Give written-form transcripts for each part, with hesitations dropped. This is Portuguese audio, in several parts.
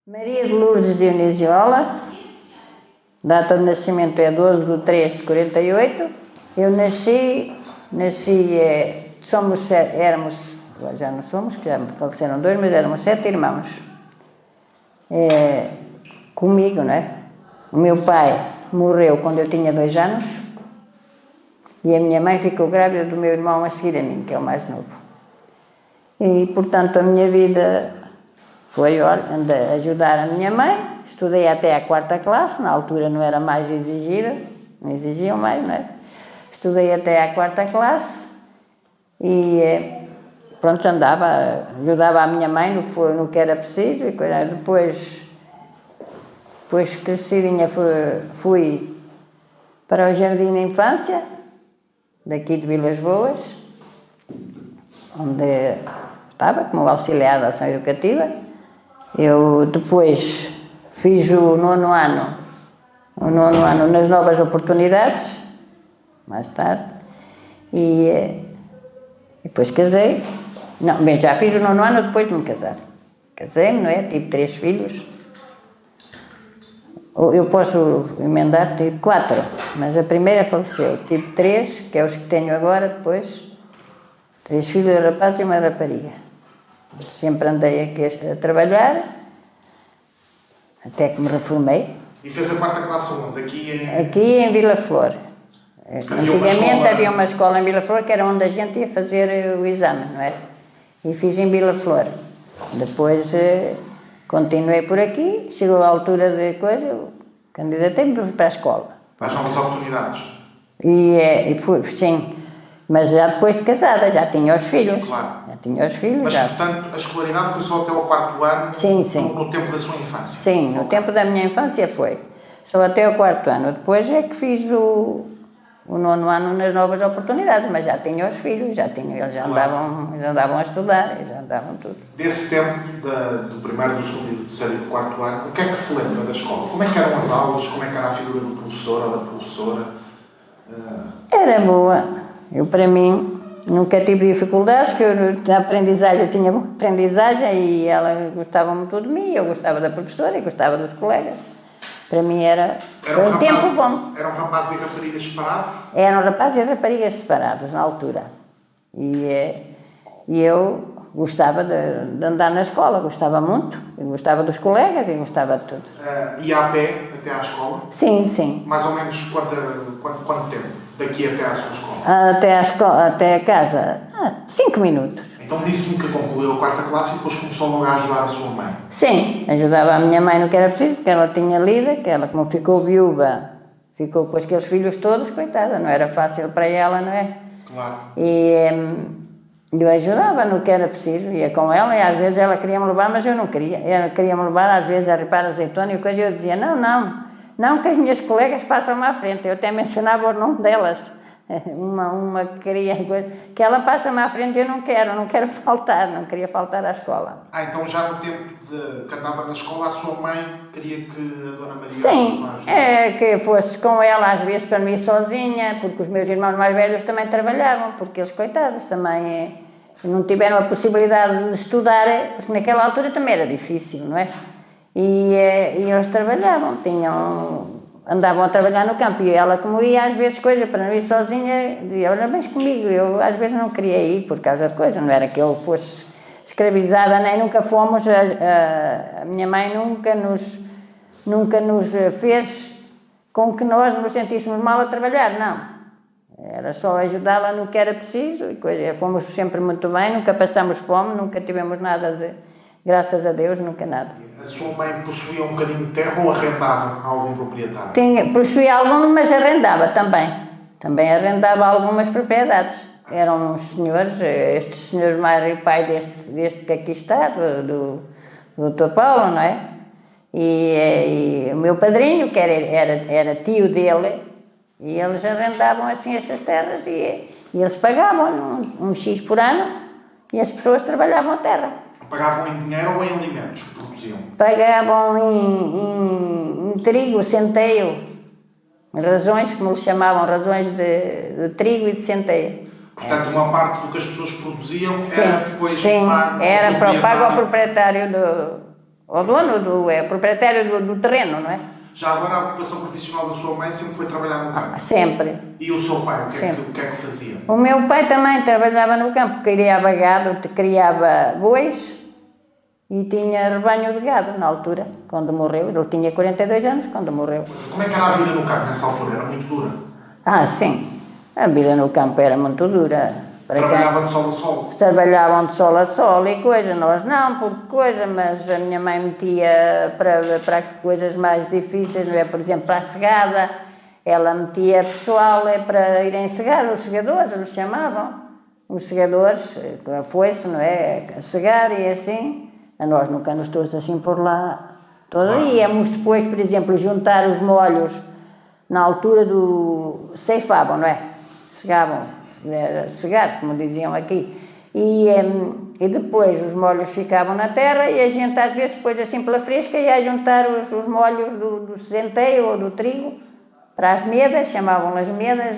Maria de Lourdes Dioniziola, data de nascimento é 12/3/48. Eu nasci, éramos, já não somos, que já me faleceram dois, mas éramos 7 irmãos. Comigo, não é? O meu pai morreu quando eu tinha 2 anos e a minha mãe ficou grávida do meu irmão a seguir a mim, que é o mais novo. E, portanto, a minha vida foi ajudar a minha mãe. Estudei até a 4ª classe, na altura não era mais exigida, não exigiam mais, não é? Estudei até à 4ª classe e pronto, ajudava a minha mãe no que era preciso. E depois crescidinha, fui para o Jardim da Infância, daqui de Vilas Boas, onde estava como auxiliar da ação educativa. Eu depois fiz o nono ano nas Novas Oportunidades, mais tarde, e depois casei. Não, bem, já fiz o nono ano depois de me casar. Casei-me, não é? Tive 3 filhos. Eu posso emendar, tive 4, mas a primeira faleceu. Tive 3, que é os que tenho agora, depois 3 filhos, um rapaz e uma rapariga. Sempre andei aqui a trabalhar, até que me reformei. E fez a 4ª classe onde? Aqui em Vila Flor. Antigamente havia uma escola em Vila Flor, que era onde a gente ia fazer o exame, não é? E fiz em Vila Flor. Depois continuei por aqui, chegou a altura de coisa, candidatei-me para a escola. Para as Novas Oportunidades? E fui, sim. Mas já depois de casada, já tinha os filhos. Claro. Já tinha os filhos. Mas, já. portanto, a escolaridade foi só até ao 4º ano? Sim, sim. No tempo da sua infância? Sim, no tempo da minha infância foi. Só até ao 4º ano. Depois é que fiz o nono ano nas Novas Oportunidades, mas já tinha os filhos, eles já andavam a estudar, já andavam tudo. Desse tempo, do primeiro, do segundo, do terceiro e do 4º ano, o que é que se lembra da escola? Como é que eram as aulas? Como é que era a figura do professor ou da professora? Era boa. Eu, para mim, nunca tive dificuldades, porque eu tinha aprendizagem e ela gostava muito de mim, eu gostava da professora e gostava dos colegas. Para mim foi um tempo bom. Eram rapazes e raparigas separados? Eram rapazes e raparigas separados, na altura. E eu gostava de andar na escola, gostava muito, eu gostava dos colegas e gostava de tudo. Ia a pé até à escola? Sim, sim. Mais ou menos quanto tempo? Daqui até à sua escola? Até a casa, 5 minutos. Então disse-me que concluiu a 4ª classe e depois começou logo a ajudar a sua mãe? Sim, ajudava a minha mãe no que era preciso, porque ela tinha lida, que ela, como ficou viúva, ficou com aqueles filhos todos, coitada, não era fácil para ela, não é? Claro. E eu ajudava no que era preciso, ia com ela e às vezes ela queria-me levar, mas eu não queria. Ela queria-me levar às vezes a ripar azeitona e coisa, eu dizia, não, que as minhas colegas passam-me à frente. Eu até mencionava o nome delas. Uma que queria, que ela passa-me à frente, eu não quero faltar, não queria faltar à escola. Então já no tempo que andava na escola, a sua mãe queria que a Dona Maria Sim, que fosse com ela, às vezes para mim sozinha, porque os meus irmãos mais velhos também trabalhavam, porque eles, coitados, também não tiveram a possibilidade de estudar, porque naquela altura também era difícil, não é? E eles trabalhavam, andavam a trabalhar no campo, e ela, como ia às vezes coisa para não ir sozinha, dizia, olha, vens comigo. Eu às vezes não queria ir por causa de coisa, não era que eu fosse escravizada, nem nunca fomos, a minha mãe nunca nos fez com que nós nos sentíssemos mal a trabalhar, não. Era só ajudá-la no que era preciso, e coisa. Fomos sempre muito bem, nunca passamos fome, nunca tivemos nada graças a Deus, nunca nada. A sua mãe possuía um bocadinho de terra ou arrendava a algum proprietário? Possuía algumas, mas arrendava também. Também arrendava algumas propriedades. Eram uns senhores, estes senhores mais o pai deste que aqui está, do Dr. Paulo, não é? E o meu padrinho, que era tio dele, e eles arrendavam assim essas terras e eles pagavam um X por ano e as pessoas trabalhavam a terra. Pagavam em dinheiro ou em alimentos que produziam? Pagavam em trigo, centeio, razões, como eles chamavam, razões de trigo e de centeio. Portanto, uma parte do que as pessoas produziam sim, era depois sim, pago era pago ao proprietário o dono, é o proprietário do terreno, não é? Já agora a ocupação profissional da sua mãe sempre foi trabalhar no campo? Sempre. E o seu pai, o que é que fazia? O meu pai também trabalhava no campo, criava gado, criava bois e tinha rebanho de gado na altura, quando morreu. Ele tinha 42 anos quando morreu. Como é que era a vida no campo nessa altura? Era muito dura? Ah, sim. A vida no campo era muito dura. Trabalhavam de sol a sol? Trabalhavam de sol a sol e coisa, nós não, por coisa, mas a minha mãe metia para coisas mais difíceis, não é? Por exemplo, para a segada, ela metia pessoal para irem segar, os segadores, eles chamavam, os segadores, a foice, não é? A segar e assim, a nós nunca nos trouxe assim por lá. Íamos depois, por exemplo, juntar os molhos na altura do... ceifavam, não é? Chegavam. Era segar, como diziam aqui, e depois os molhos ficavam na terra e a gente às vezes depois assim pela fresca ia juntar os molhos do centeio ou do trigo para as medas, chamavam-las medas,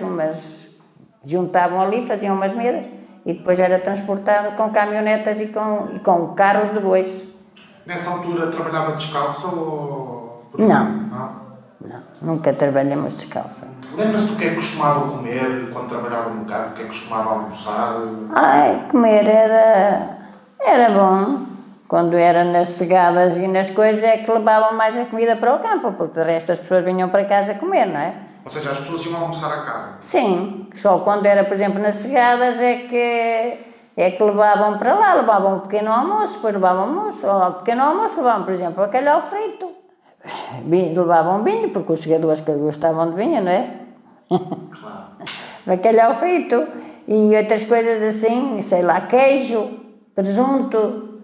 juntavam ali, faziam umas medas e depois era transportado com caminhonetas e com carros de bois. Nessa altura trabalhava descalça ou... Não, nunca trabalhamos descalça. Lembra-se do que é que costumava comer quando trabalhava no campo? O que é que costumava almoçar? Comer era bom. Quando era nas segadas e nas coisas é que levavam mais a comida para o campo, porque de resto as pessoas vinham para casa comer, não é? Ou seja, as pessoas iam almoçar a casa? Sim, só quando era, por exemplo, nas segadas é que levavam para lá, levavam um pequeno almoço, depois levavam almoço, ou ao pequeno almoço levavam, por exemplo, bacalhau frito. Levavam vinho, porque os segadores que gostavam de vinho, não é? Claro. Bacalhau frito e outras coisas assim, sei lá, queijo, presunto,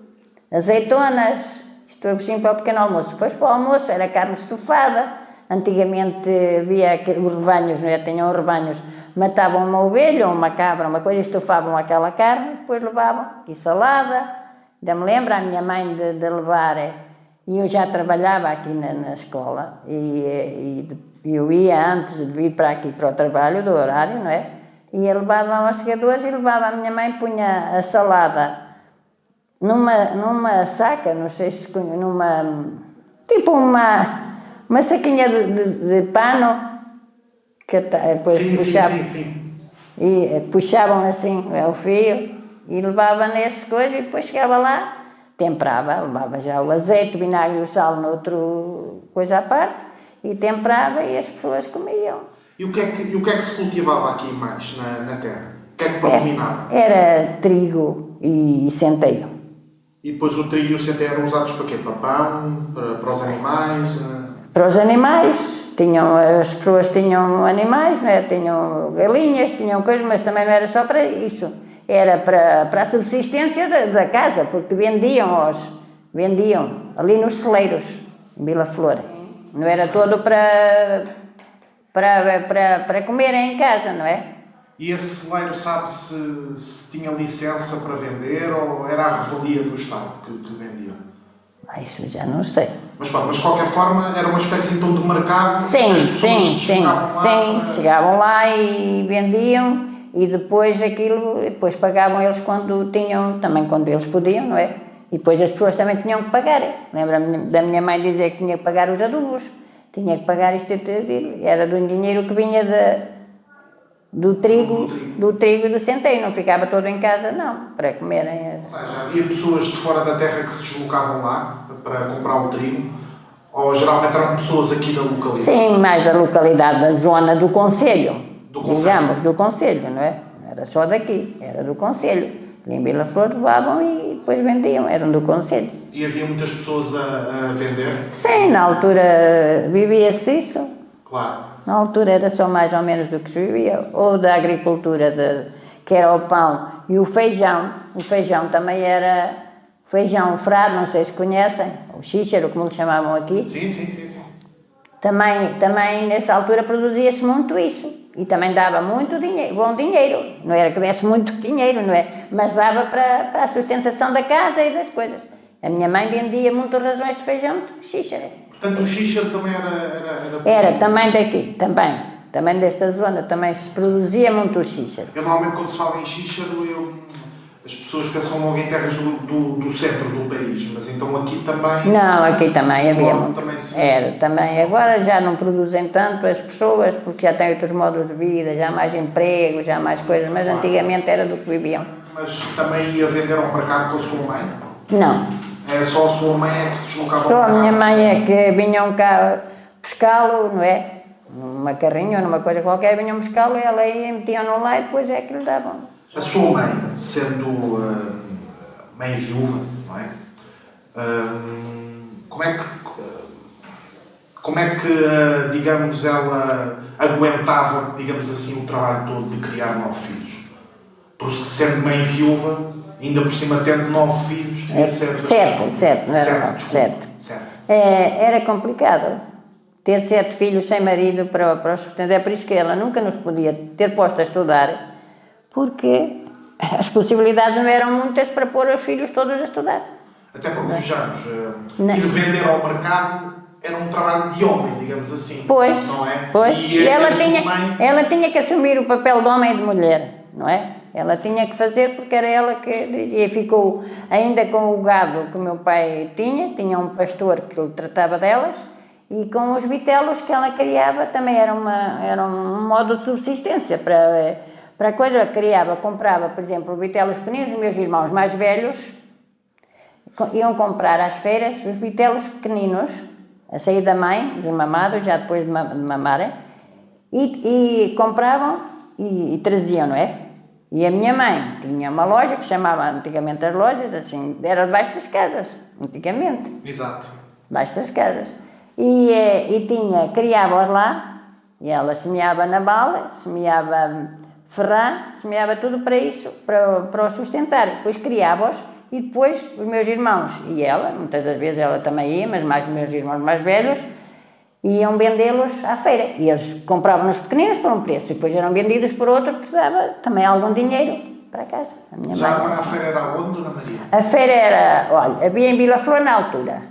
azeitonas, isto assim para o pequeno almoço. Depois para o almoço era carne estufada. Antigamente havia os rebanhos, não é? Tinham rebanhos, matavam uma ovelha ou uma cabra, uma coisa, estufavam aquela carne, depois levavam e salada. Ainda me lembro a minha mãe de levar. E eu já trabalhava aqui na escola e eu ia antes de vir para aqui para o trabalho do horário, não é? E levava aos segadores e levava a minha mãe, punha a salada numa saca, não sei se tipo uma saquinha de pano que depois puxavam. Sim. E puxavam assim o fio e levava nesse coisa e depois chegava lá. Temperava, levava já o azeite, o vinagre e o sal noutro coisa à parte e temperava e as pessoas comiam. E o que é que se cultivava aqui mais na terra? O que é que predominava? Era trigo e centeio. E depois o trigo e o centeio eram usados para quê? Para pão? Para os animais? Para os animais, as pessoas tinham animais, não é? Tinham galinhas, tinham coisas, mas também não era só para isso. Era para a subsistência da casa, porque vendiam ali nos celeiros, em Vila Flor. Não era todo para comer em casa, não é? E esse celeiro sabe se tinha licença para vender ou era a revelia do Estado que vendiam? Isso já não sei. Mas de qualquer forma era uma espécie então de mercado? Sim, chegavam chegavam lá e vendiam. E depois pagavam eles quando tinham, também quando eles podiam, não é? E depois as pessoas também tinham que pagar. Lembro-me da minha mãe dizer que tinha que pagar os adubos, tinha que pagar isto e tudo. Era do dinheiro que vinha do trigo e do centeio, não ficava todo em casa, não, para comerem. Ou seja, havia pessoas de fora da terra que se deslocavam lá para comprar o trigo, ou geralmente eram pessoas aqui da localidade? Sim, mais da localidade, da zona do concelho. Digamos, do concelho, não é? Não era só daqui, era do concelho. Em Vila Flor levavam e depois vendiam, eram do concelho. E havia muitas pessoas a vender? Sim, na altura vivia-se disso. Claro. Na altura era só mais ou menos do que se vivia, ou da agricultura, que era o pão e o feijão. O feijão também era feijão frado, não sei se conhecem, o xíxaro, como lhe chamavam aqui. Sim. Também nessa altura produzia-se muito isso. E também dava muito dinheiro, bom dinheiro. Não era que desse muito dinheiro, não é? Mas dava para a sustentação da casa e das coisas. A minha mãe vendia muitas razões de feijão de xíxaro. Portanto, o xíxaro também era... Era também daqui, também desta zona, também se produzia muito o xíxaro. Normalmente quando se fala em xíxaro, As pessoas pensam logo em terras do centro do país, mas então aqui também... Não, aqui também havia muito. Também sim. Era, também. Agora já não produzem tanto as pessoas, porque já têm outros modos de vida, já há mais emprego, já há mais coisas, mas antigamente era do que viviam. Mas também ia vender ao mercado com a sua mãe? Não. É só a sua mãe é que se deslocava ao Só mercado? a minha mãe é que vinham cá pescá-lo, não é? Numa carrinha ou numa coisa qualquer, vinham pescá-lo, ela ia, metiam no lá e depois é que lhe davam. A sua mãe, sendo mãe viúva, não é? Como é que, digamos, ela aguentava, digamos assim, o trabalho todo de criar 9 filhos? Porque sendo mãe viúva, ainda por cima tendo 9 filhos, devia ser... Sete, não era 9, 7. Era complicado. Ter 7 filhos sem marido para os sustentar. É por isso que ela nunca nos podia ter posto a estudar, porque as possibilidades não eram muitas para pôr os filhos todos a estudar. Até porque os anos, ir vender ao mercado era um trabalho de homem, digamos assim. Pois, não é? Pois. E ela mãe... tinha que assumir o papel de homem e de mulher, não é? Ela tinha que fazer porque era ela que... E ficou ainda com o gado que o meu pai tinha um pastor que ele tratava delas, e com os vitelos que ela criava também era um modo de subsistência para a coisa. Comprava, por exemplo, vitelos pequeninos. Os meus irmãos mais velhos iam comprar às feiras os vitelos pequeninos, a sair da mãe, desmamados, já depois de mamarem, e compravam e traziam, não é? E a minha mãe tinha uma loja que chamava antigamente as lojas, assim, era debaixo das casas, antigamente. Exato. Debaixo das casas. E criava-os lá, e ela semeava na bala, semeava ferrão, semeava tudo para isso, para os sustentar. Depois criava-os, e depois os meus irmãos e ela, muitas das vezes ela também ia, mas mais os meus irmãos mais velhos, iam vendê-los à feira. E eles compravam os pequeninos por um preço, e depois eram vendidos por outro, que dava também algum dinheiro para casa. Agora a feira era onde, Dona Maria? A feira era, olha, havia em Vila Flor na altura,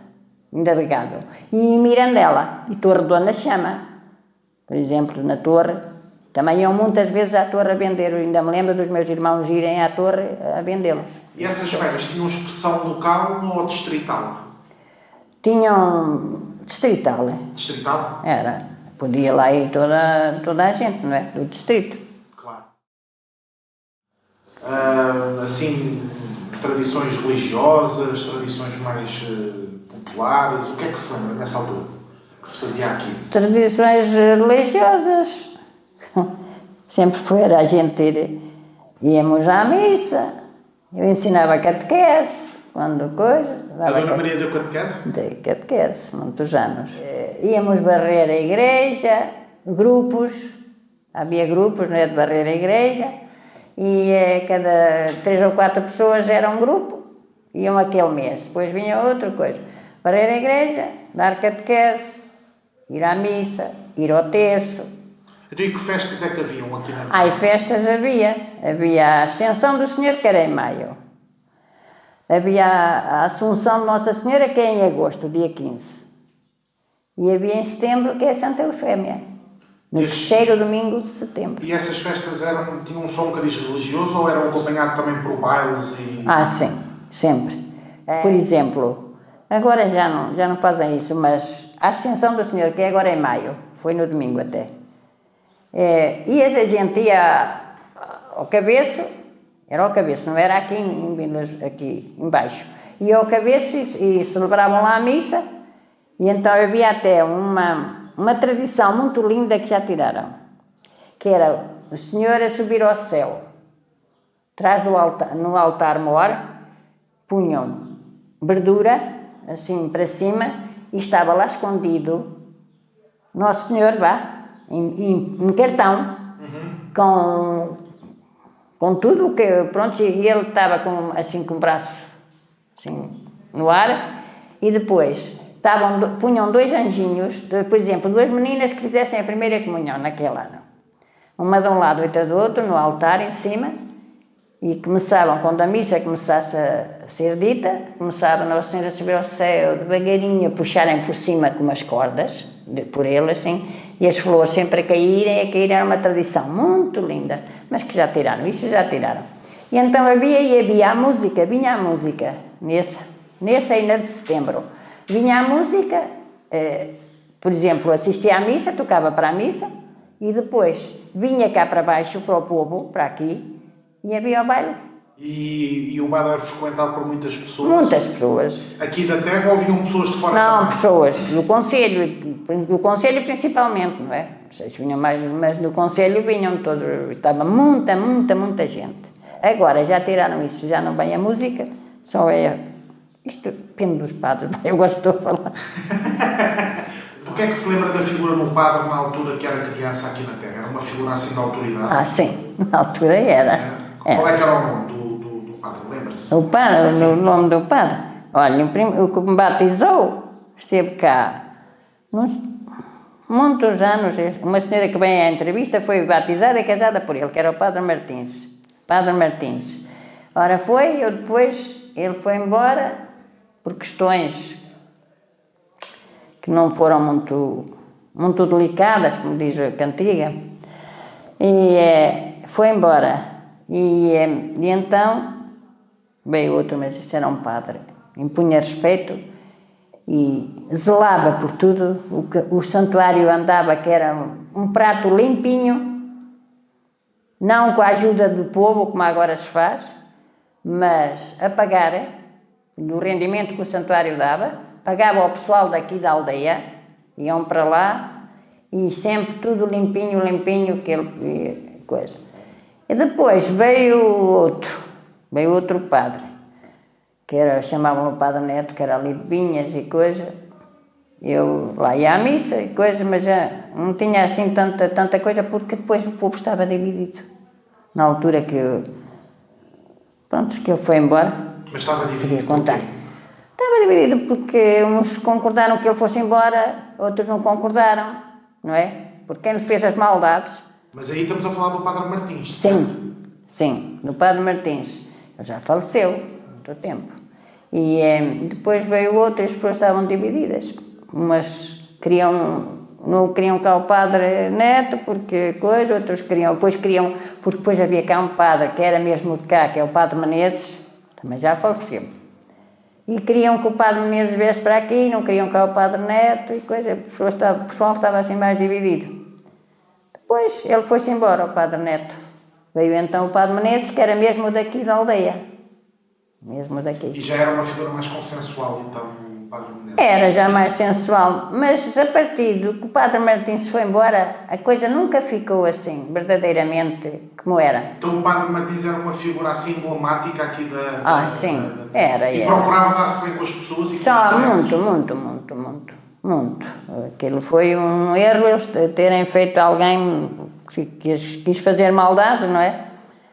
ainda de gado, e em Mirandela, e Torre Dona Chama, por exemplo, na Torre, também iam muitas vezes à Torre a vender. Eu ainda me lembro dos meus irmãos irem à Torre a vendê-los. E essas feiras tinham expressão local ou distrital? Tinham distrital. Distrital? Era. Podia lá ir toda a gente, não é? Do distrito. Claro. Assim, tradições religiosas, tradições mais populares, o que é que se lembra nessa altura que se fazia aqui? Tradições religiosas, sempre era a gente íamos à missa, eu ensinava catequese, quando coisa... A Dona Maria deu catequese? Dei catequese, muitos anos. Íamos varrer a igreja, grupos, havia grupos, não é, de varrer a igreja, e cada 3 ou 4 pessoas era um grupo, iam aquele mês, depois vinha outra coisa. Varrer a igreja, dar catequese, ir à missa, ir ao terço. E que festas é que haviam aqui na região? Ai, festas havia. Havia a Ascensão do Senhor, que era em maio. Havia a Assunção de Nossa Senhora, que é em agosto, dia 15. E havia em setembro, que é Santa Eufémia, no terceiro domingo de setembro. E essas festas tinham só um cariz religioso ou eram acompanhados também por bailes e... Ah, sim, sempre. Por exemplo, agora já não fazem isso, mas a Ascensão do Senhor, que é agora em maio, foi no domingo até. E a gente ia ao cabeço, era ao cabeço, não era aqui aqui embaixo. Ia ao cabeço e celebravam lá a missa, e então havia até uma tradição muito linda que já tiraram, que era o Senhor a subir ao céu, atrás do altar, no altar-mor, punham verdura, assim para cima, e estava lá escondido Nosso Senhor, em cartão, com tudo o que, pronto, e ele estava com o braço assim, no ar, e depois punham 2 anjinhos, por exemplo, 2 meninas que fizessem a primeira comunhão naquele ano, uma de um lado e outra do outro, no altar em cima, e começavam, quando a missa começasse a ser dita, começava Nossa Senhora a subir ao céu, devagarinho, a puxarem por cima com umas cordas, por ele assim, e as flores sempre a caírem, era uma tradição muito linda, mas que já tiraram, isso já tiraram. E então havia a música, vinha a música, nesse ainda de setembro. Vinha a música, por exemplo, assistia à missa, tocava para a missa, e depois vinha cá para baixo, para o povo, para aqui, e havia o baile. E o bar era frequentado por muitas pessoas? Muitas pessoas. Aqui da terra ou vinham pessoas de fora não, também? Pessoas do concelho principalmente, não é? Não sei se vinham mais, mas do concelho vinham todos, estava muita gente. Agora já tiraram isso, já não vem a música, só é... Isto depende dos padres, eu gosto de falar. O que é que se lembra da figura do padre na altura que era criança aqui na terra? Era uma figura assim de autoridade? Ah, sim, na altura era. Qual é que era o nome do padre? Lembra-se? O padre, o nome do padre? Olha, o que me batizou esteve cá muitos anos. Uma senhora que vem à entrevista foi batizada e casada por ele, que era o Padre Martins. Padre Martins. Ora ele foi embora por questões que não foram muito delicadas, como diz a cantiga, e foi embora. E então veio outro, mas isso era um padre, impunha respeito e zelava por tudo. O santuário andava, que era um prato limpinho, não com a ajuda do povo, como agora se faz, mas a pagar do rendimento que o santuário dava, pagava ao pessoal daqui da aldeia, iam para lá e sempre tudo limpinho, coisa. E depois veio outro padre, que chamavam o Padre Neto, que era ali de Vinhas e coisa. Eu lá ia à missa e coisa, mas já não tinha assim tanta coisa, porque depois o povo estava dividido. Na altura que ele foi embora. Mas estava dividido contar. Estava dividido porque uns concordaram que ele fosse embora, outros não concordaram, não é? Porque quem lhe fez as maldades... Mas aí estamos a falar do Padre Martins, certo? Sim, do Padre Martins. Ele já faleceu há muito tempo. E depois veio outro e as pessoas estavam divididas. Umas não queriam cá o Padre Neto, porque coisa, outros queriam, porque depois havia cá um padre que era mesmo de cá, que é o Padre Menezes, também já faleceu. E queriam que o Padre Menezes viesse para aqui, não queriam cá o Padre Neto e coisa, o pessoal estava assim mais dividido. Depois ele foi-se embora, o Padre Neto. Veio então o Padre Menezes, que era mesmo daqui da aldeia. Mesmo daqui. E já era uma figura mais consensual, então, o Padre Menezes? Era já mais sensual, mas a partir do que o Padre Martins foi embora, a coisa nunca ficou assim, verdadeiramente, como era. Então o Padre Martins era uma figura assim emblemática aqui sim, era. E procurava dar-se bem com as pessoas e com os colegas? Muito. Aquilo foi um erro, eles terem feito alguém que quis fazer maldade, não é?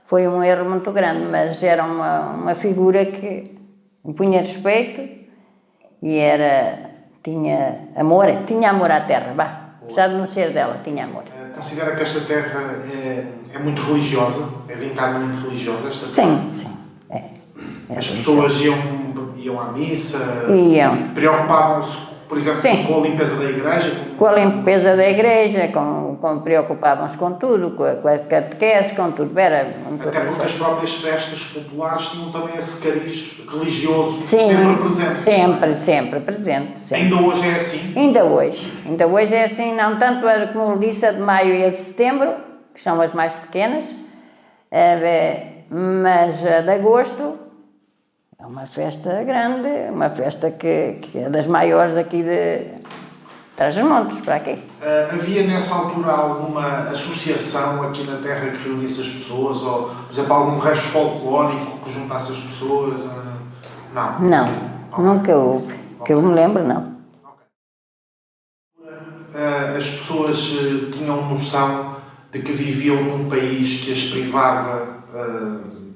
Foi um erro muito grande, mas era uma figura que impunha respeito e tinha amor à terra, apesar de não ser dela, tinha amor. Considera que esta terra é muito religiosa? É vincadamente religiosa esta terra? Sim. As pessoas iam à missa? Iam. Preocupavam-se, por exemplo, com a limpeza da igreja? Com a limpeza da igreja, preocupavam-se com tudo, com a catequese, com tudo. Até porque as próprias festas populares tinham também esse cariz religioso sempre presente. Sempre presente. Sempre. Ainda hoje é assim? Ainda hoje é assim, não tanto como disse, a de maio e a de setembro, que são as mais pequenas, mas a de agosto é uma festa grande, uma festa que é das maiores daqui de Trás-os-Montes, para aqui. Havia nessa altura alguma associação aqui na terra que reunisse as pessoas, ou, por exemplo, algum resto folclórico que juntasse as pessoas? Não? Nunca houve. Que eu me lembro, não. As pessoas tinham noção de que viviam num país que as privava,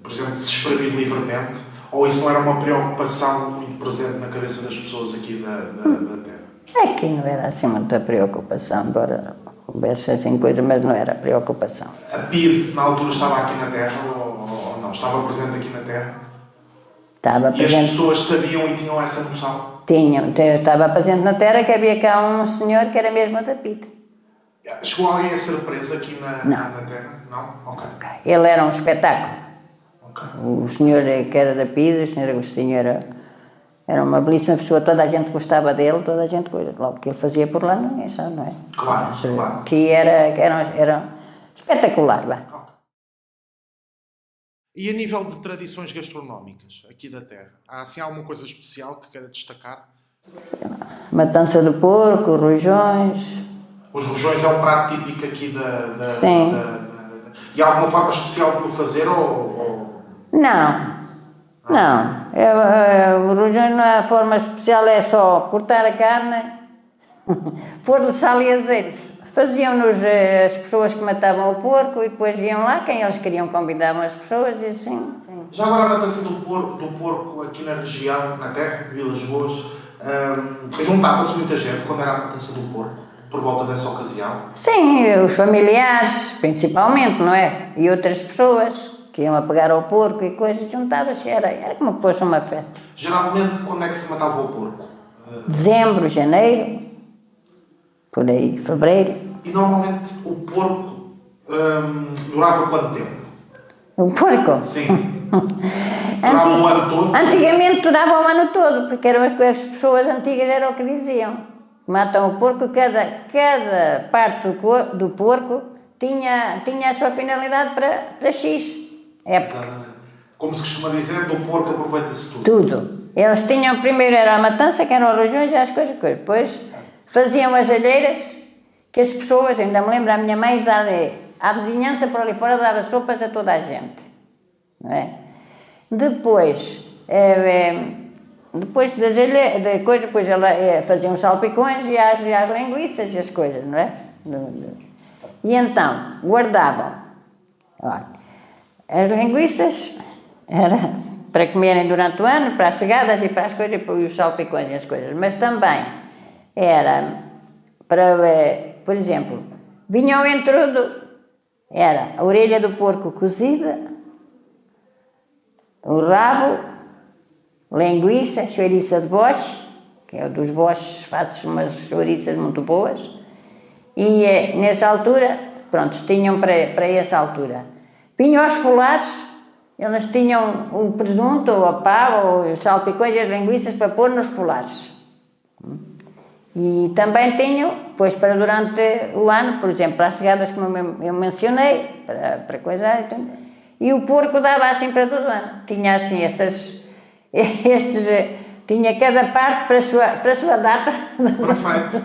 por exemplo, de se exprimir livremente? Ou isso não era uma preocupação muito presente na cabeça das pessoas aqui da terra? Aqui não era assim muita preocupação, embora houvesse assim coisa, mas não era preocupação. A PIDE na altura estava aqui na terra ou não? Estava presente aqui na terra? Estava presente. E as pessoas sabiam e tinham essa noção? Estava presente na terra que havia cá um senhor que era mesmo da PIDE. Chegou alguém a ser preso aqui na terra? Não? Ok. Ele era um espetáculo. O senhor que era da PIDE, o senhor Agostinho era uma belíssima pessoa, toda a gente gostava dele, toda a gente, logo que ele fazia por lá, não é? Não é? Claro, claro. Que era espetacular, vá. E a nível de tradições gastronómicas aqui da terra, há assim alguma coisa especial que queira destacar? Matança do porco, rojões. Os rojões é um prato típico aqui Sim. E há alguma forma especial de o fazer ou... Não. O rojões, a forma especial é só cortar a carne, pôr-lhe sal e azeite. Faziam-nos as pessoas que matavam o porco e depois iam lá, quem eles queriam convidavam as pessoas e assim. Já agora a matança do porco aqui na região, na terra, Vilas Boas, juntava-se muita gente quando era a matança do porco, por volta dessa ocasião? Sim, os familiares, principalmente, não é? E outras pessoas que iam a pegar ao porco e coisas, juntava-se, era como que fosse uma festa. Geralmente, quando é que se matava o porco? Dezembro, janeiro, por aí, fevereiro. E normalmente o porco durava quanto tempo? O porco? Sim. Durava um ano todo? Antigamente durava um ano todo, porque eram as pessoas antigas era o que diziam. Matam o porco, cada parte do porco tinha a sua finalidade para X época. Exatamente. Como se costuma dizer, do porco aproveita-se tudo. Tudo. Eles tinham, primeiro era a matança, que eram as regiões e as coisas. Depois faziam as alheiras, que as pessoas, ainda me lembro, a minha mãe dar à vizinhança por ali fora, dava sopas a toda a gente. Não é? Depois das coisas, depois ela faziam os salpicões e as linguiças e as coisas, não é? E então, guardavam. Olha, as linguiças era para comerem durante o ano, para as chegadas e para as coisas, e os salpicões e as coisas, mas também era para, por exemplo, vinha ao entrudo, era a orelha do porco cozida, o rabo, linguiça, chouriça de boche, que é o dos boches, fazes umas chouriças muito boas, e nessa altura, pronto, tinham para essa altura. Vinham aos folares, eles tinham o presunto, ou a pá, ou os salpicões e as linguiças para pôr nos folares. E também tinham, pois para durante o ano, por exemplo, para as chegadas que eu mencionei, para coisar, e o porco dava assim para todo o ano. Tinha assim tinha cada parte para a sua data. Perfeito.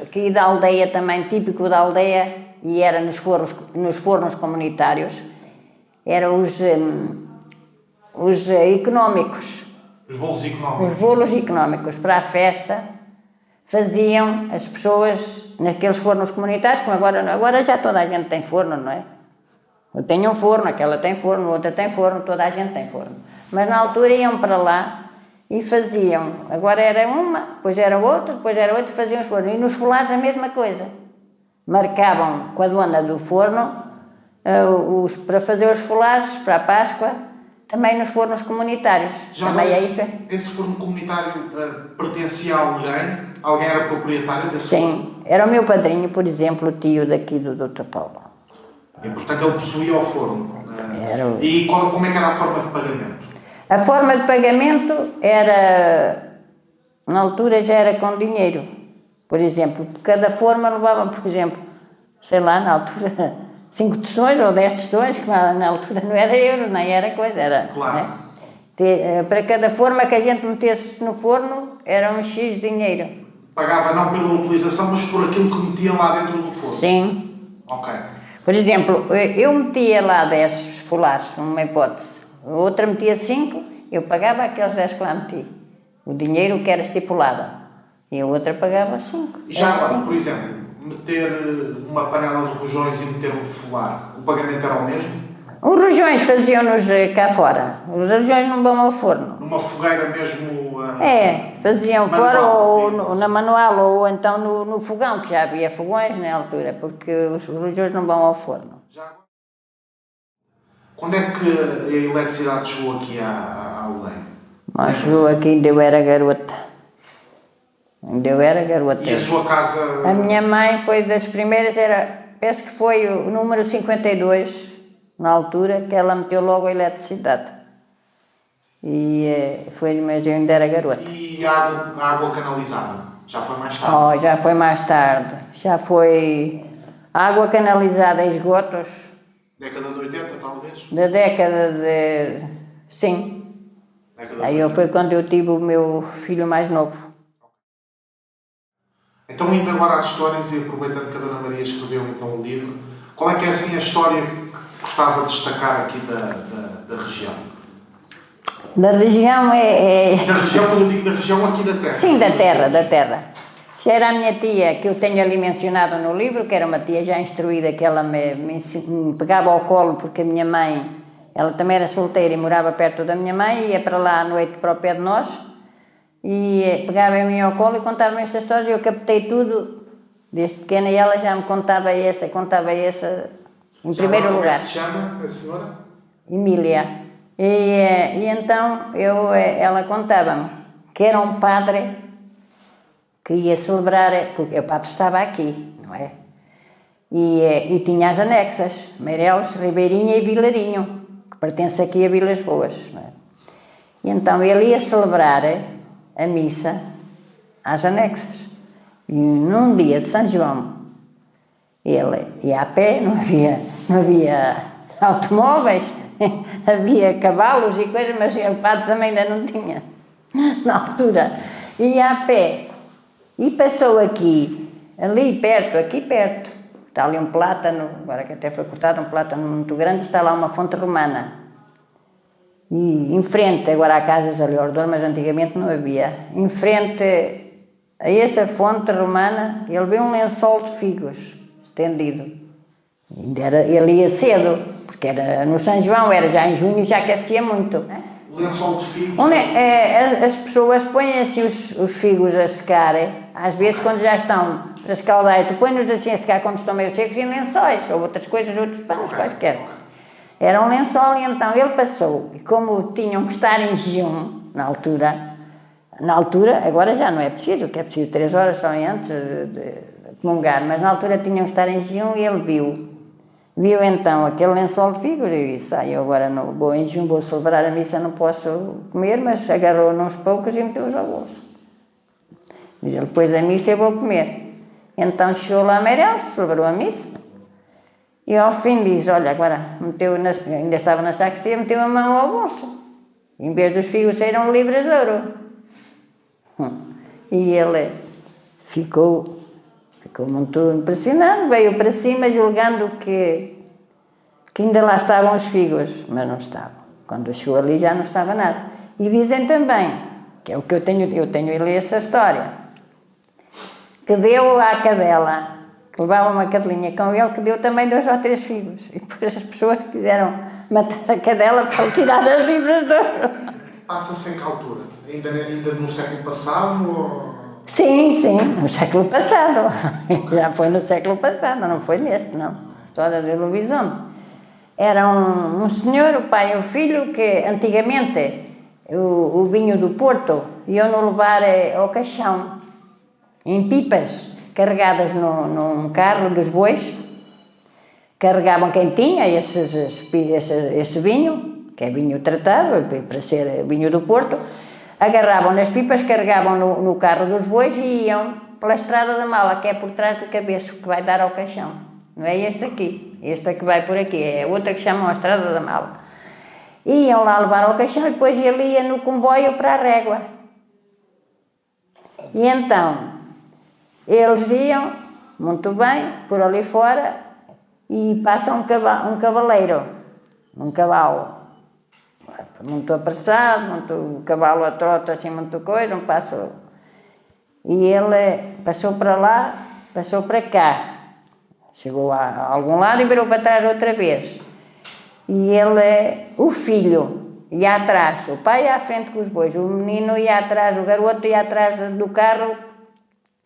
Aqui da aldeia também, típico da aldeia, e era nos fornos comunitários, eram os económicos. Os bolos económicos. Os bolos económicos para a festa faziam as pessoas naqueles fornos comunitários, como agora já toda a gente tem forno, não é? Eu tenho um forno, aquela tem forno, outra tem forno, toda a gente tem forno. Mas na altura iam para lá e faziam, agora era uma, depois era outra, faziam os fornos. E nos folares a mesma coisa. Marcavam com a dona do forno para fazer os folares para a Páscoa, também nos fornos comunitários. Já também esse forno comunitário pertencia a alguém? Alguém era proprietário desse forno? Sim, era o meu padrinho, por exemplo, o tio daqui do Dr. Paulo. E portanto ele possuía o forno. E como é que era a forma de pagamento? A forma de pagamento era, na altura já era com dinheiro. Por exemplo, cada forma levava, por exemplo, sei lá, na altura, 5 tostões ou 10 tostões, que na altura não era euros, nem era coisa, era... Claro. Né? Para cada forma que a gente metesse no forno, era um X de dinheiro. Pagava não pela utilização, mas por aquilo que metia lá dentro do forno? Sim. Ok. Por exemplo, eu metia lá 10 folares, uma hipótese. A outra metia 5, eu pagava aqueles 10 que lá meti. O dinheiro que era estipulado. E a outra pagava 5. E já agora, por exemplo, meter uma panela de rojões e meter um folar, o pagamento era o mesmo? Os rojões faziam-nos cá fora. Os rojões não vão ao forno. Numa fogueira mesmo? Faziam manual, fora ou assim. na manual ou então no fogão, que já havia fogões na altura, porque os rojões não vão ao forno. Quando é que a eletricidade chegou aqui à aldeia? Mas chegou aqui ainda eu era garota. E a sua casa? A minha mãe foi das primeiras, penso que foi o número 52, na altura, que ela meteu logo a eletricidade. E foi, mas eu ainda era garota. E a água canalizada? Já foi mais tarde? Oh, já foi mais tarde. Já foi água canalizada em esgotos. Década de 80, talvez? Da década de... Sim. Aí foi quando eu tive o meu filho mais novo. Então, indo agora às histórias e aproveitando que a Dona Maria escreveu então o livro, qual é que é assim a história que gostava de destacar aqui da região? Da região Da região, quando eu digo da região, aqui da terra. Sim, da terra. Já era a minha tia, que eu tenho ali mencionado no livro, que era uma tia já instruída, que ela me pegava ao colo, porque a minha mãe, ela também era solteira e morava perto da minha mãe, ia para lá à noite para o pé de nós, e pegava-me ao colo e contava-me estas histórias, e eu captei tudo, desde pequena, e ela já me contava essa, em primeiro lugar. Como é que se chama a senhora? Emília. E então ela contava-me que era um padre que ia celebrar, porque o padre estava aqui, não é? E tinha as anexas, Meireles, Ribeirinha e Vilarinho, que pertence aqui a Vilas Boas, não é? E então ele ia celebrar a missa às anexas. E num dia de São João, ele ia a pé, não havia automóveis, havia cavalos e coisas, mas o padre também ainda não tinha, na altura. Ia a pé e passou aqui perto, está ali um plátano, agora que até foi cortado, um plátano muito grande, está lá uma fonte romana. E em frente, agora há casas ali ao redor, mas antigamente não havia. Em frente a essa fonte romana, ele viu um lençol de figos estendido. Ele ia cedo, porque era no São João, era já em junho, já aquecia muito. O lençol de figos? As pessoas põem assim os figos a secar, às vezes quando já estão para escaldar, tu pões-nos assim a secar quando estão meio secos em lençóis, ou outras coisas, outros panos quaisquer. Era um lençol e então ele passou, e como tinham que estar em jejum na altura, agora já não é preciso, que é preciso 3 horas só antes de comungar, mas na altura tinham que estar em jejum e ele viu então aquele lençol de figos e disse, eu agora não vou em jejum, vou celebrar a missa, não posso comer, mas agarrou uns poucos e meteu-os ao bolso. Diz ele, depois da missa eu vou comer. Então chegou lá a Meireles, celebrou a missa, e ao fim diz, olha, agora ainda estava na sacristia, meteu a mão ao bolso. Em vez dos figos saíram libras de ouro. E ele ficou muito impressionado, veio para cima julgando que ainda lá estavam os figos, mas não estavam. Quando chegou ali já não estava nada. E dizem também, que é o que eu tenho ali essa história, que deu à cadela, que levava uma cadelinha com ele, que deu também 2 ou 3 figos. E depois as pessoas quiseram matar a cadela para tirar as libras de ouro. Passa-se em que altura? Ainda no século passado? Ou... Sim, no século passado. Já foi no século passado, não foi neste, não. A história de Lobisomem. Era um senhor, o pai e o filho, que antigamente o vinho do Porto iam levar ao caixão, em pipas, carregadas num carro dos bois. Carregavam quem tinha esse vinho, que é vinho tratado, para ser vinho do Porto. Agarravam nas pipas, carregavam no carro dos bois e iam pela estrada da mala, que é por trás do cabeço, que vai dar ao caixão. Não é este aqui, esta que vai por aqui, é outra que chamam a estrada da mala. Iam lá levar ao caixão e depois ele ia no comboio para a régua. E então, eles iam, muito bem, por ali fora, e passa um cavaleiro, um cavalo, muito apressado, o cavalo a trota assim, muita coisa, e ele passou para lá, passou para cá, chegou a algum lado e virou para trás outra vez. E o filho ia atrás, o pai ia à frente com os bois, o menino ia atrás, o garoto ia atrás do carro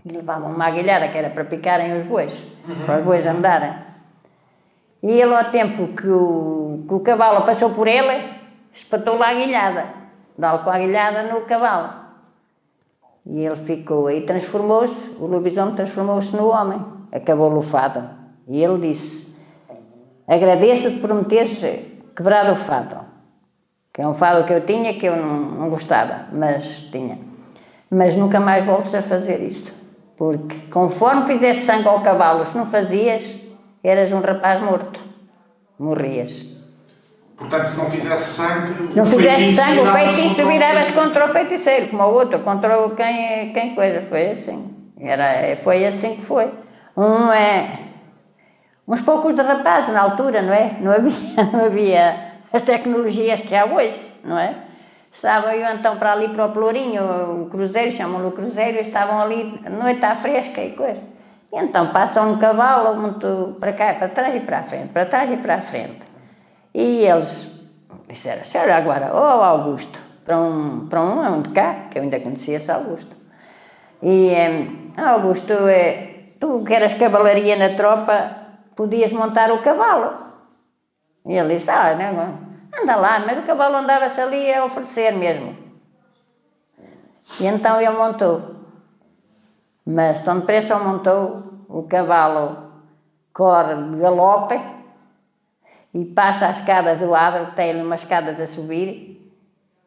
e levavam uma aguilhada que era para picarem os bois, para os bois andarem. E ele, ao tempo que o cavalo passou por ele, espatou-lhe a aguilhada, dá-lhe com a aguilhada no cavalo. E ele ficou aí, o lobisomem transformou-se no homem, acabou-lhe o fado. E ele disse, agradeço-te por me teres quebrado o fado, que é um fado que eu tinha, que eu não gostava, mas tinha. Mas nunca mais voltes a fazer isso, porque conforme fizeste sangue ao cavalo, se não fazias, eras um rapaz morto, morrias. Portanto, se não fizesse sangue, Não fizeste sangue, o feitiço viravas feiticeiro. contra o feiticeiro, como o outro, contra quem coisa, foi assim. Foi assim que foi. Uns poucos de rapazes na altura, não é? Não havia as tecnologias que há hoje, não é? Estava eu então para ali para o Pelourinho, o cruzeiro, chamam-lhe o cruzeiro, e estavam ali, a noite está fresca e coisa. E então passam um cavalo muito para cá, para trás e para a frente, para trás e para a frente. E eles disseram assim, olha agora, Augusto, para um de cá, que eu ainda conhecia esse Augusto. E Augusto, tu que eras cavalaria na tropa, podias montar o cavalo. E ele disse, anda lá, mas o cavalo andava-se ali a oferecer mesmo. E então ele montou. Mas tão depressa ele montou, o cavalo corre de galope e passa as escadas do adro, que tem umas escadas a subir,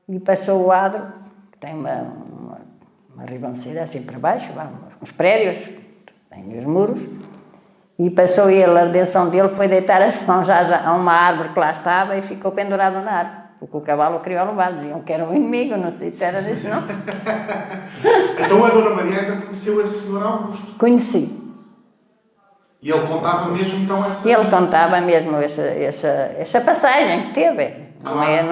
e passou o adro, que tem uma ribanceira assim para baixo, uns prédios, tem os muros, e passou ele, a redenção dele foi deitar as mãos a uma árvore que lá estava e ficou pendurado na árvore, porque o cavalo queria levar, diziam que era um inimigo, não sei se era disso, não. Então a Dona Maria ainda conheceu esse senhor Augusto? Conheci. E ele contava mesmo então essa... Ele contava mesmo essa passagem que teve. Claro.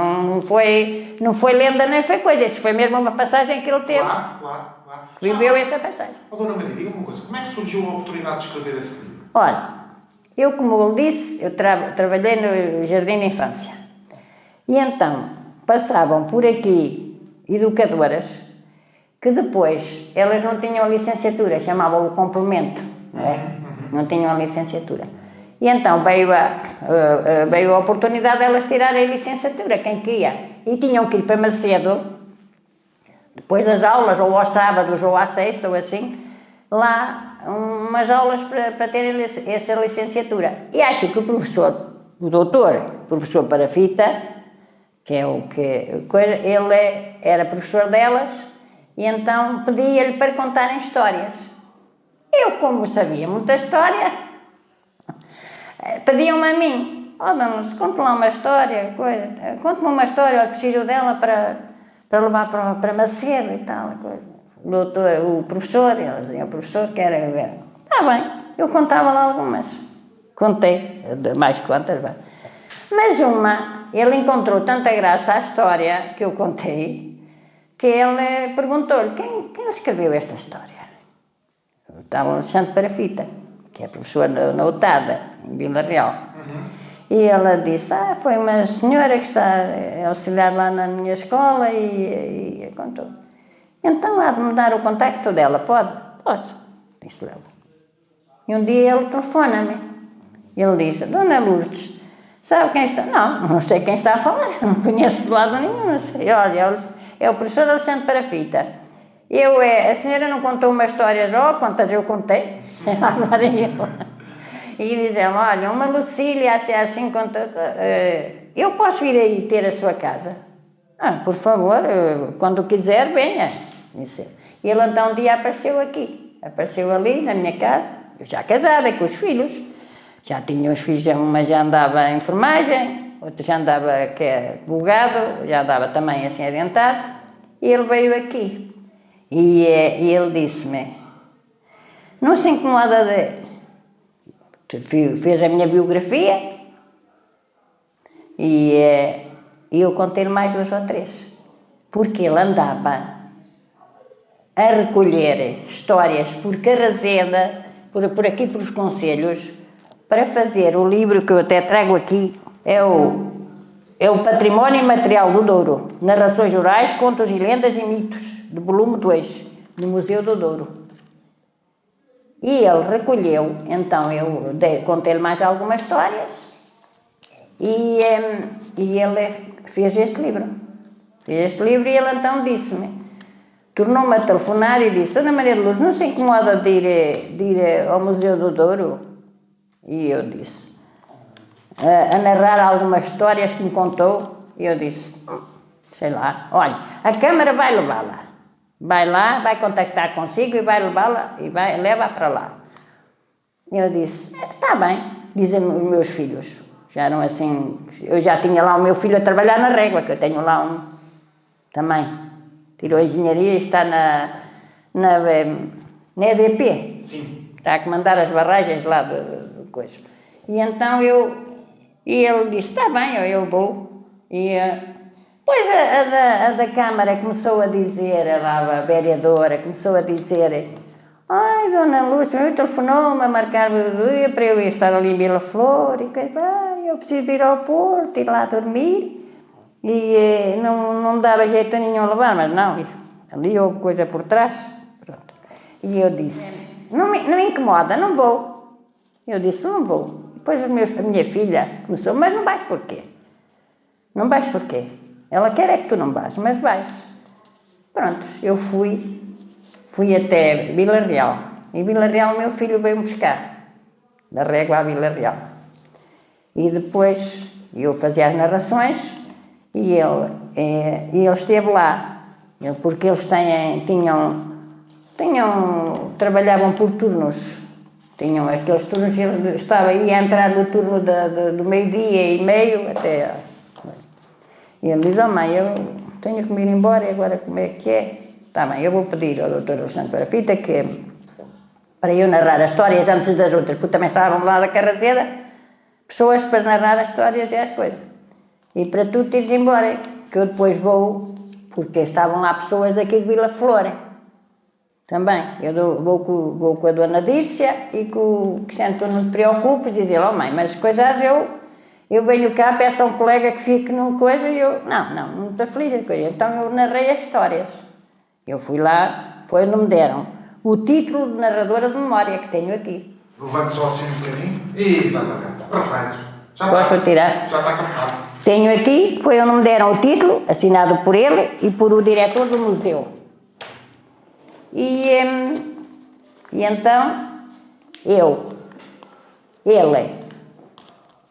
Não foi lenda nem foi coisa, isso foi mesmo uma passagem que ele teve. Claro. Viveu essa passagem. Dona Maria, diga-me uma coisa, como é que surgiu a oportunidade de escrever esse livro? Olha, eu como ele disse, eu trabalhei no Jardim de Infância. E então, passavam por aqui educadoras que depois, elas não tinham a licenciatura, chamavam-o complemento, não é? Não tinham a licenciatura. E então veio a oportunidade de elas tirarem a licenciatura, quem queria. E tinham que ir para Macedo, depois das aulas, ou aos sábados, ou à sexta, ou assim, lá umas aulas para terem essa licenciatura. E acho que o professor Parafita, que é ele era professor delas, e então pedia-lhe para contarem histórias. Eu, como sabia muita história, pediam-me a mim, dona, conte lá uma história, conte-me uma história, eu preciso dela para levar para Macedo e tal, coisa. O professor, eles diziam, o professor que era, está bem, eu contava lá algumas, contei, mais quantas, vai. Mas ele encontrou tanta graça à história que eu contei, que ele perguntou-lhe, quem escreveu esta história? Estava o Alexandre Parafita, que é professor na UTADA, em Vila Real. E ela disse, foi uma senhora que está auxiliar lá na minha escola e contou. Então há de me dar o contacto dela, pode? Posso, disse-lhe. E um dia ele telefona-me. Ele disse, Dona Lourdes, sabe quem está? Não sei quem está a falar, não conheço de lado nenhum, não sei. Olha, é o professor Alexandre Parafita. A senhora não contou uma história já, quantas eu contei? Agora E dizem, olha, uma Lucília assim contou, eu posso vir aí ter a sua casa? Por favor, quando quiser, venha. Disse. E ele então um dia apareceu ali na minha casa, eu já casada com os filhos, já tinha os filhos, uma já andava em enfermagem, outra já andava que é advogado, já andava também assim adiantado, e ele veio aqui. E ele disse-me, não se incomoda fez a minha biografia e eu contei-lhe mais 2 ou 3, porque ele andava a recolher histórias por Carrazeda, por aqui pelos concelhos, para fazer o livro que eu até trago aqui, é o Património Imaterial do Douro, Narrações Orais, Contos e Lendas e Mitos, de volume 2, do Museu do Douro. E ele recolheu, então eu contei-lhe mais algumas histórias e ele fez este livro. E ele então disse-me, tornou-me a telefonar e disse, Dona Maria de Lourdes, não se incomoda de ir ao Museu do Douro? E eu disse, a narrar algumas histórias que me contou, e eu disse, sei lá, olha, a Câmara vai levá-la. Vai lá, vai contactar consigo e vai levá-la e leva para lá. Eu disse, está bem, dizem os meus filhos. Já eram assim, eu já tinha lá o meu filho a trabalhar na régua, que eu tenho lá um também. Tirou a engenharia e está na EDP. Sim. Está a comandar as barragens lá de coisa. E então ele disse, está bem, eu vou. E depois a da Câmara começou a dizer, a vereadora começou a dizer, ai, Dona Lúcia, telefonou-me a marcar o dia para eu estar ali em Vila Flor, e eu preciso ir ao Porto, ir lá dormir, e não dava jeito nenhum levar, mas não, ali houve coisa por trás, pronto. E eu disse, não me incomoda, não vou. Eu disse, não vou. Depois a minha filha começou, mas não vais porquê? Não vais porquê? Ela quer é que tu não vais, mas vais. Pronto, eu fui até Vila Real. Em Vila Real o meu filho veio buscar, da Régua à Vila Real. E depois eu fazia as narrações e ele esteve lá, porque eles trabalhavam por turnos. Tinham aqueles turnos, ele ia entrar no turno do meio-dia e meio até... E ele diz, oh mãe, eu tenho que me ir embora e agora como é que é? Está bem, eu vou pedir ao Dr. Alexandre Parafita que, para eu narrar as histórias antes das outras, porque também estavam lá da Carraceda, pessoas para narrar as histórias e as coisas. E para tu te ires embora, que eu depois vou, porque estavam lá pessoas daqui de Vila Flor. Também, eu vou com a Dona Dícia e com o Cristiano, não te preocupes, dizer, oh mãe, mas coisas eu venho cá, peço a um colega que fique numa coisa e eu, não estou feliz com isso. Então eu narrei as histórias. Eu fui lá, foi onde me deram o título de narradora de memória que tenho aqui. Levante só assim um bocadinho. Exatamente, perfeito. Posso tirar? Já está captado. Tenho aqui, foi onde me deram o título, assinado por ele e por o diretor do museu. E então, ele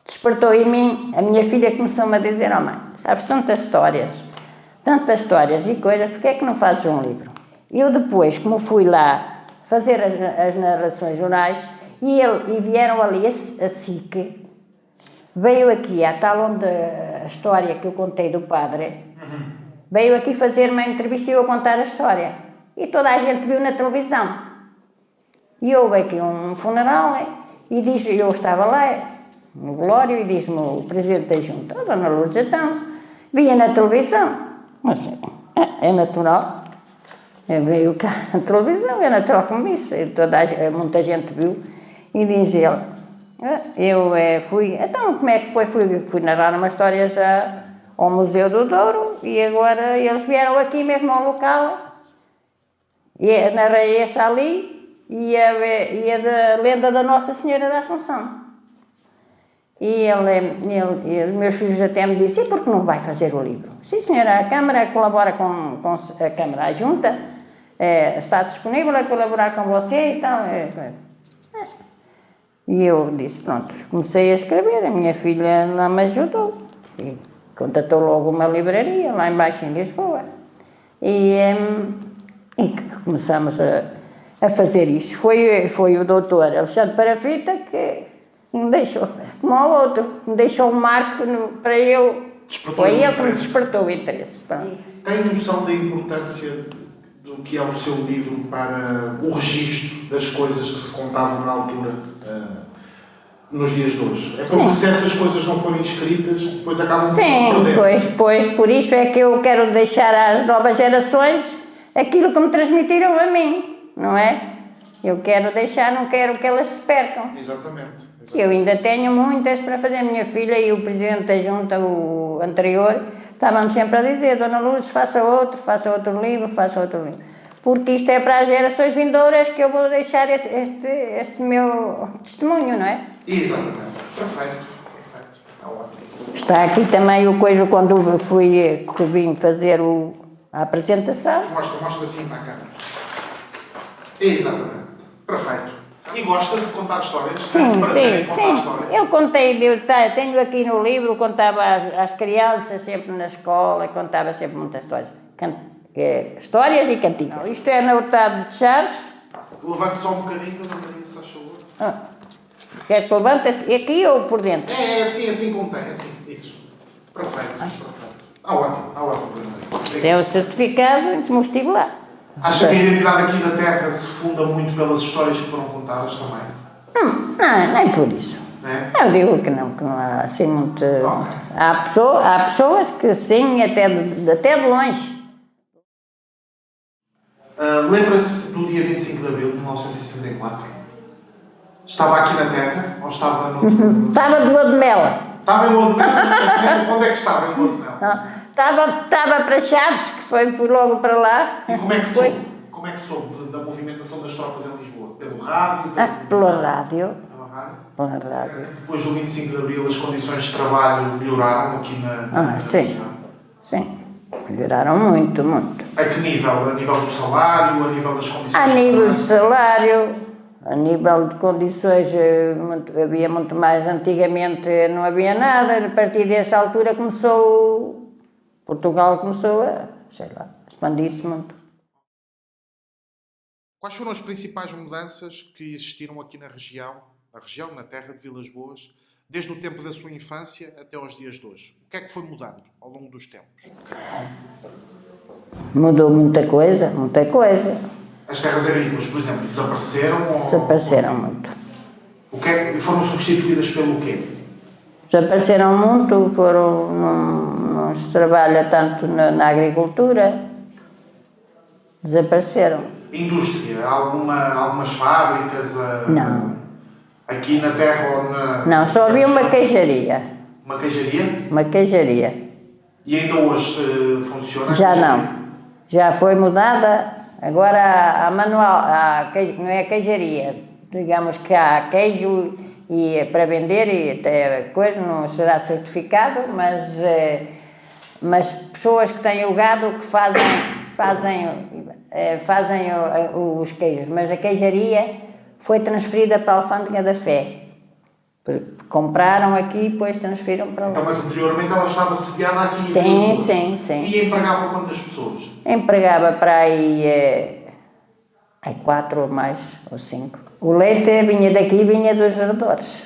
despertou em mim, a minha filha começou-me a dizer, oh mãe, sabes tantas histórias e coisas, porque é que não fazes um livro? Eu depois, como fui lá fazer as narrações orais, e vieram ali a SIC, veio aqui, a tal onde a história que eu contei do padre, veio aqui fazer uma entrevista e eu a contar a história. E toda a gente viu na televisão. E houve aqui um funeral, e eu estava lá, no velório, e diz-me o presidente da junta, a Dona Lourdes, então, via na televisão. Mas é natural. Veio cá na televisão, é natural como isso. Muita gente viu. E diz ele, eu fui, então como é que foi? Fui narrar uma história já ao Museu do Douro, e agora eles vieram aqui mesmo ao local, e narrei essa ali, e a da lenda da Nossa Senhora da Assunção. E meus filhos até me disseram, e por que não vai fazer o livro? Sim senhora, a Câmara colabora com a Câmara, a Junta, está disponível a colaborar com você e tal. E eu disse, pronto, comecei a escrever, a minha filha lá me ajudou. E contatou logo uma livraria, lá embaixo em Lisboa. E começamos a fazer isto. Foi o doutor Alexandre Parafita que me deixou, como ao outro, me deixou um marco para eu. Foi ele que me despertou o interesse. Tem noção da importância do que é o seu livro para o registro das coisas que se contavam na altura, nos dias de hoje? É porque se essas coisas não forem escritas, depois acabam por se perder. Sim, pois, por isso é que eu quero deixar às novas gerações aquilo que me transmitiram a mim, não é? Eu quero deixar, não quero que elas se percam. Exatamente. Eu ainda tenho muitas para fazer. A minha filha e o presidente da junta, o anterior, estávamos sempre a dizer, Dona Lourdes, faça outro livro. Porque isto é para as gerações vindouras que eu vou deixar este meu testemunho, não é? Exatamente. Perfeito. Está ótimo. Está aqui também o coisa quando vim fazer a apresentação. Mostra assim para a câmera. Exatamente. Perfeito. E gosta de contar histórias? Sim, Sente prazer em sim, contar sim. histórias? Eu contei, tenho aqui no livro, contava às crianças, sempre na escola, contava sempre muitas histórias. Histórias e cantigas. Isto é na Hurtado de Chaves. Levante só um bocadinho, Dona Maria, se faz favor. Quer que levante aqui ou por dentro? É assim contém, assim, isso. Perfeito, perfeito. Ótimo, Dona Maria. Tem o certificado em que me estive lá. Acha que a identidade aqui da Terra se funda muito pelas histórias que foram contadas também? Não, nem por isso. É? Eu digo que não há assim muito. Ok. Há pessoas que sim, até de longe. Lembra-se do dia 25 de Abril de 1974? Estava aqui na Terra ou estava no... Estava de lua de mel. Estava em Lua de Mel? Onde é que estava em Lua de Mel? Estava para Chaves, que fui logo para lá. E como é que soube? Como é que soube da movimentação das tropas em Lisboa? Pelo rádio? Pela rádio. Pela rádio? Depois do 25 de Abril as condições de trabalho melhoraram aqui na sim. região? Sim. Melhoraram muito, muito. A que nível? A nível do salário? A nível das condições A de nível trabalho? de salário, a nível de condições, havia muito mais. Antigamente não havia nada. A partir dessa altura Portugal começou a expandir-se muito. Quais foram as principais mudanças que existiram aqui na região, na terra de Vilas Boas, desde o tempo da sua infância até aos dias de hoje? O que é que foi mudando ao longo dos tempos? Mudou muita coisa, muita coisa. As terras agrícolas, por exemplo, desapareceram? Desapareceram muito. Foram substituídas pelo quê? Desapareceram muito, não se trabalha tanto na agricultura. Desapareceram. Indústria? Algumas fábricas? Não. Aqui na terra ou na... Não, só havia uma queijaria. Uma queijaria? Uma queijaria. E ainda hoje funciona? Já não. Já foi mudada. Agora há manual, não é queijaria. Digamos que há queijo para vender e até coisa, não será certificado, mas pessoas que têm o gado que fazem os queijos. Mas a queijaria foi transferida para a Alfândega da Fé. Compraram aqui e depois transferiram para lá. Então, mas anteriormente ela estava sediada aqui em Sim. E empregava quantas pessoas? Empregava para aí 4 ou mais, ou 5. O leite vinha daqui, vinha dos arredores.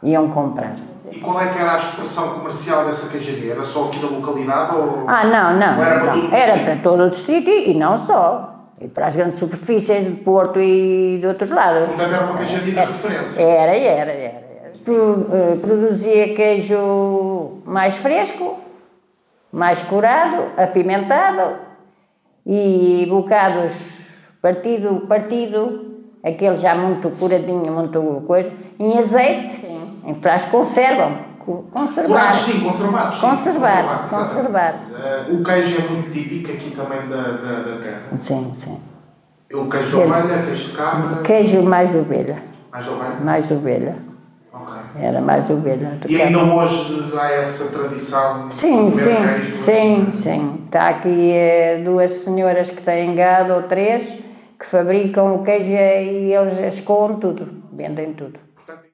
Iam comprar. E qual é que era a expressão comercial dessa queijaria? Era só aqui da localidade ou... Não. Ou era para todo o Era distrito? para todo o distrito e não só. E para as grandes superfícies de Porto e de outros lados. Portanto, era uma queijaria de referência. Era. Produzia queijo mais fresco, mais curado, apimentado e bocados partido, aquele já muito curadinho, muito coisa, em azeite, em frasco, conservam. Curados, sim, conservados. Conservados. O queijo é muito típico aqui também da terra. Sim. O queijo de ovelha, queijo de cabra? Queijo mais de ovelha. Mais de ovelha? Mais de ovelha. Ok. Era mais de ovelha. E ainda hoje há essa tradição de comer queijo? Sim. Está aqui 2 senhoras que têm gado, ou 3, que fabricam o queijo e eles escoam tudo, vendem tudo. Portanto,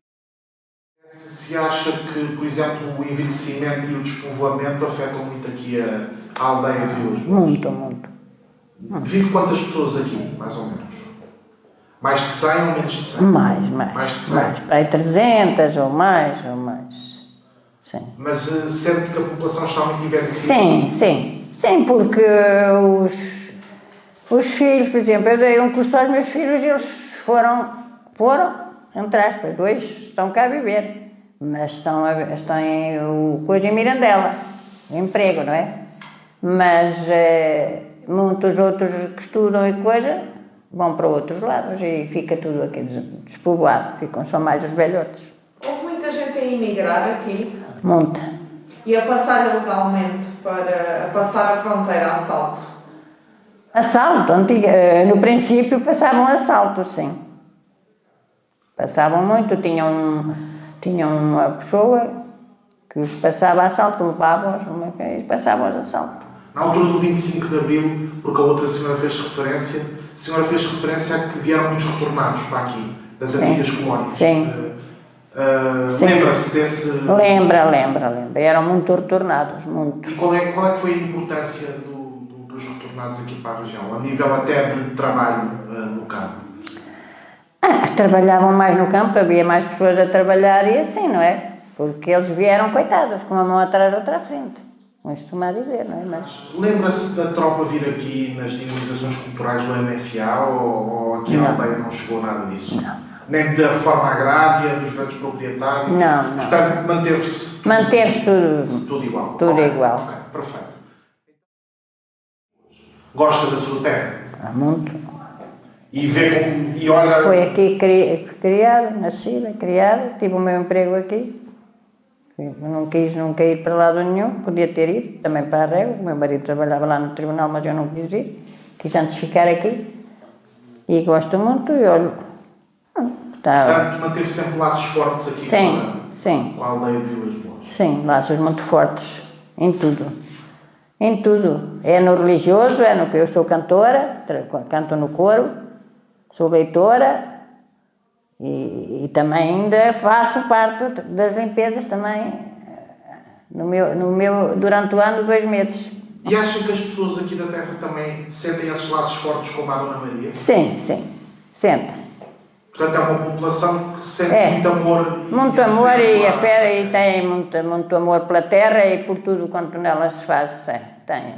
se acha que, por exemplo, o envelhecimento e o despovoamento afetam muito aqui a aldeia de Vilas Boas? Muito. Vive quantas pessoas aqui, mais ou menos? Mais de 100 ou menos de 100? Mais de 100? Para aí 300 ou mais. Sim. Mas sente que a população está muito envelhecida? Sim, porque os filhos, por exemplo, eu dei um curso aos meus filhos, eles foram, entre aspas, 2 estão cá a viver, mas estão em coisa em Mirandela, emprego, não é? Mas muitos outros que estudam e coisa vão para outros lados e fica tudo aqui despovoado, ficam só mais os velhotes. Houve muita gente a emigrar aqui? Muita. E a passar ilegalmente para passar a fronteira a assalto? Assalto, no princípio passavam assalto, sim. Passavam muito, tinham uma pessoa que os passava assalto, levavam-os e passavam os assalto. Na altura do 25 de Abril, porque a outra senhora fez referência a que vieram muitos retornados para aqui. das antigas colónias. Sim. Lembra-se desse... Lembra. Eram muito retornados, muito. E qual é que foi a importância dos retornados aqui para a região, a nível até de trabalho no campo? Trabalhavam mais no campo, havia mais pessoas a trabalhar e assim, não é? Porque eles vieram, coitados, com uma mão atrás e outra à frente. Costuma dizer, não é? Mas... Lembra-se da tropa vir aqui nas dinamizações culturais do MFA ou aqui a aldeia não chegou nada disso? Não. Nem da reforma agrária, dos grandes proprietários? Não. Portanto, manteve-se... Manteve-se tudo igual? Tudo igual. Ok, perfeito. Gosta da sua terra? Há muito. E vê como... E olha... Foi aqui criada, nascida, criada, tive o meu emprego aqui. Não quis ir para lado nenhum, podia ter ido, também para a Régua. O meu marido trabalhava lá no tribunal, mas eu não quis ir. Quis antes ficar aqui. E gosto muito e olho... Portanto, manteve sempre laços fortes aqui com a aldeia de Vilas Boas. Sim, laços muito fortes, em tudo. Em tudo. É no religioso, é no que eu sou cantora, canto no coro, sou leitora e também ainda faço parte das limpezas também durante o ano, 2 meses. E acha que as pessoas aqui da terra também sentem esses laços fortes como a Dona Maria? Sim, sentem. Portanto, é uma população que sente muito amor. Muito amor e a fé, e tem muito amor pela terra e por tudo quanto nela se faz. Tem.